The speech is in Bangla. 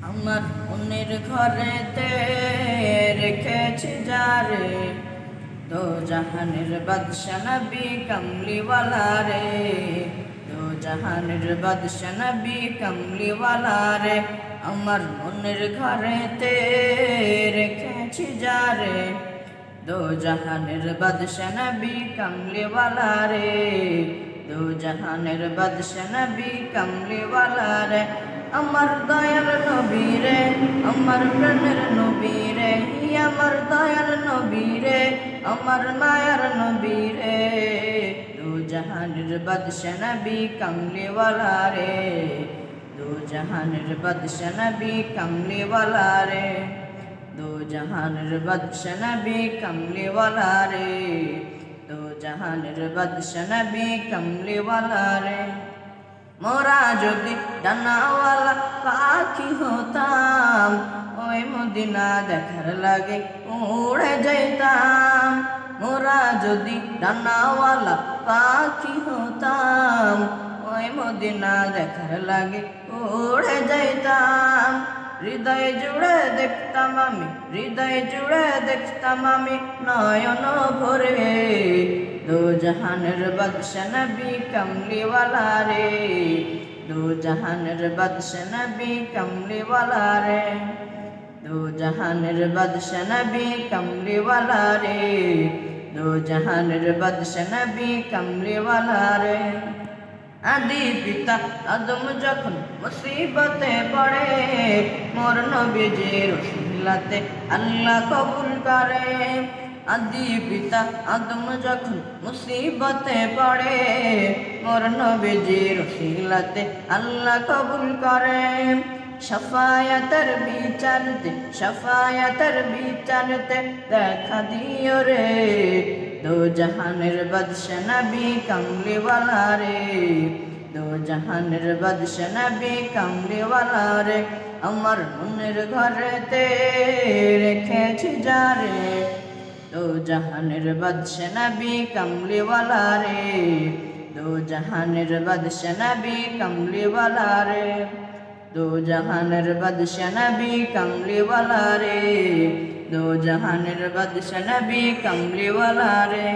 আমার মনের ঘরেতে রেখেছি যারে, দো জাহানের বাদশা নবী কমলিওয়ালা রে, দো জাহানের বাদশা নবী কমলিওয়ালা রে। আমার মনের ঘরেতে রেখেছি যারে, দো জাহানের বাদশা নবী কমলিওয়ালা রে, দো জাহানের বাদশা নবী কমলিওয়ালা রে। আমার দয়াল নবী রে, আমার প্রাণের নবী রে, আমার দয়াল নবী রে, আমার মায়ার নবী রে, দো জাহানের বাদশা নবী কমলিওয়ালা রে, দো জাহানের বাদশা নবী কমলিওয়ালা রে, দো জাহানের বাদশা নবী কমলিওয়ালা রে, দো জাহানের বাদশা নবী কমলিওয়ালা রে। মোরা যদি ডানাওয়ালা পাখি হতাম, ওই মদিনা দেখার লাগে উড়ে যাইতাম। মোরা যদি ডানাওয়ালা পাখি হতাম, ওই মদিনা দেখার লাগে উড়ে যাইতাম। হৃদয় জুড়ে দেখতাম আমি, হৃদয় জুড়ে দেখতাম আমি নয়ন ভরে, দো জাহানের বাদশা নবী কমলিওয়ালা রে, দো জাহানের বাদশা নবী কমলিওয়ালা রে, দো জাহানের বাদশা নবী কমলিওয়ালা রে, দো জাহানের বাদশা নবী কমলিওয়ালা রে। আদি পিতা আদম যখন মুসিবতে পড়ে, মোর নবীজির ওসিলাতে আল্লাহ কবুল করে। আদি পিতা আদম যখন মুসিবতে পড়ে, মোর নবীজির ওসিলাতে আল্লাহ কবুল করে। শাফায়াতের বিচারতে, শাফায়াতের বিচারতে দেখা দিও রে, দো জাহানের বাদশা নবী কমলিওয়ালা রে, দো জাহানের বাদশা নবী কমলিওয়ালা রে। আমার মনের ঘরেতে রেখেছি যারে, দো জাহানের বাদশা নবী কমলিওয়ালা রে, দো জাহানের বাদশা নবী কমলিওয়ালা রে, দো জাহানের বাদশা নবী কমলিওয়ালা রে, দো জাহানের বাদশা নবী কমলিওয়ালা রে।